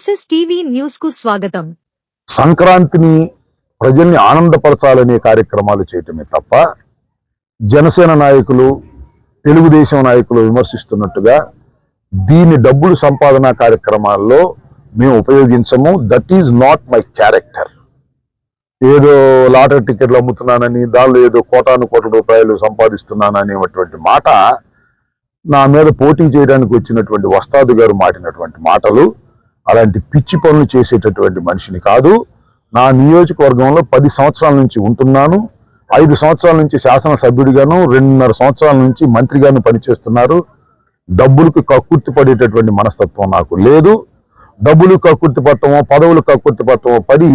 Success TV news కు స్వాగతం. సంక్రాంతిని ప్రజల్ని ఆనందపరచాలనే కార్యక్రమాలు చేయటమే తప్ప జనసేన నాయకులు తెలుగుదేశం నాయకులు విమర్శిస్తున్నట్టుగా దీన్ని డబ్బులు సంపాదన కార్యక్రమాల్లో మేము ఉపయోగించము. That is not my character. ఏదో లాటరీ టికెట్లు అమ్ముతున్నానని దానిలో ఏదో కోటాను కోట్ల రూపాయలు సంపాదిస్తున్నాననేటువంటి మాట నా మీద పోటీ చేయడానికి వచ్చినటువంటి వస్తాదు గారు మాటినటువంటి మాటలు. అలాంటి పిచ్చి పనులు చేసేటటువంటి మనిషిని కాదు. నా నియోజకవర్గంలో 10 సంవత్సరాల నుంచి ఉంటున్నాను. 5 సంవత్సరాల నుంచి శాసనసభ్యుడిగాను 2.5 సంవత్సరాల నుంచి మంత్రిగాను పనిచేస్తున్నారు. డబ్బులకు కక్కుర్తి పడేటటువంటి మనస్తత్వం నాకు లేదు. డబ్బులు కక్కుర్తి పట్టమో పదవులు కక్కుర్తి పట్టమో పడి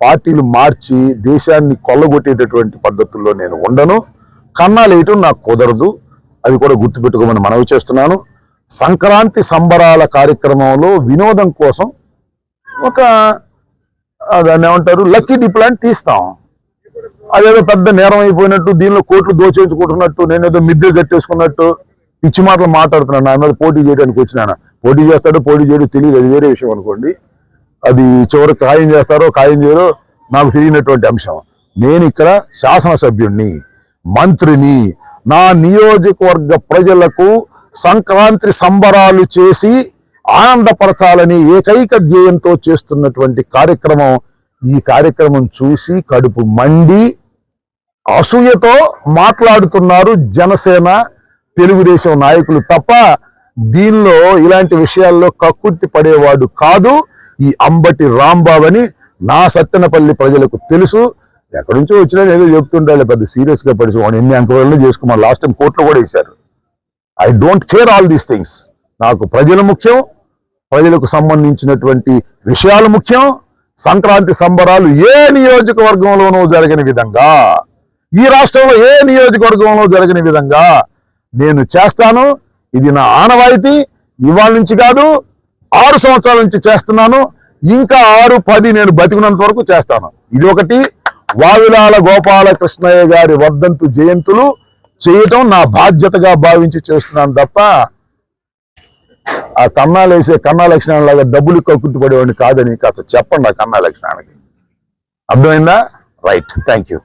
పార్టీలు మార్చి దేశాన్ని కొల్లగొట్టేటటువంటి పద్ధతుల్లో నేను ఉండను. కన్నాలేయటం నాకు కుదరదు. అది కూడా గుర్తుపెట్టుకోమని మనవి చేస్తున్నాను. సంక్రాంతి సంబరాల కార్యక్రమంలో వినోదం కోసం ఒక దాన్ని ఏమంటారు లక్కీ డిప్లాంట్ తీస్తాం. అదేదో పెద్ద నేరం అయిపోయినట్టు, దీనిలో కోట్లు దోచేయించుకుంటున్నట్టు, నేనేదో మిద్దె కట్టేసుకున్నట్టు పిచ్చి మాటలు మాట్లాడుతున్నాను. నా మీద పోటీ చేయడానికి వచ్చినాను. పోటీ చేస్తాడో పోటీ చేయడో తెలియదు, అది వేరే విషయం అనుకోండి. అది చివరికి ఖాయం చేస్తారో ఖాయం చేయరో నాకు తెలియనటువంటి అంశం. నేను ఇక్కడ శాసనసభ్యుణ్ణి, మంత్రిని. నా నియోజకవర్గ ప్రజలకు సంక్రాంతి సంబరాలు చేసి ఆనందపరచాలని ఏకైక ధ్యేయంతో చేస్తున్నటువంటి కార్యక్రమం. ఈ కార్యక్రమం చూసి కడుపు మండి అసూయతో మాట్లాడుతున్నారు జనసేన తెలుగుదేశం నాయకులు తప్ప దీనిలో ఇలాంటి విషయాల్లో కక్కుర్తి పడేవాడు కాదు ఈ అంబటి రాంబాబు అని నా సత్తెనపల్లి ప్రజలకు తెలుసు. ఎక్కడి నుంచో వచ్చినా ఏదో చెప్తుంటారు, పెద్ద సీరియస్ గా పడిచి వాడు ఎన్ని ఎంక్వైరీలు చేసుకోమని లాస్ట్ టైం కోర్టులో కూడా వేశారు. I don't care all these things. నాకు ప్రజలు ముఖ్యం, ప్రజలకు సంబంధించినటువంటి విషయాలు ముఖ్యం. సంక్రాంతి సంబరాలు ఏ నియోజకవర్గంలోనూ జరగని విధంగా, ఈ రాష్ట్రంలో ఏ నియోజకవర్గంలో జరగని విధంగా నేను చేస్తాను. ఇది నా ఆనవాయితీ. ఇవాళ నుంచి కాదు, 6 సంవత్సరాల నుంచి చేస్తున్నాను. ఇంకా 6, 10 నేను బతికినంత వరకు చేస్తాను. ఇది ఒకటి. వావిలాల గోపాలకృష్ణయ్య గారి వర్ధంతు జయంతులు చేయటం నా బాధ్యతగా భావించి చేస్తున్నాను తప్ప ఆ కన్నాలేసే కన్నా లక్షణాల లాగా డబ్బులు కక్కుర్తి పడేవాడిని కాదని కాస్త చెప్పండి ఆ కన్నా లక్షణానికి. అర్థమైందా? రైట్. Thank you.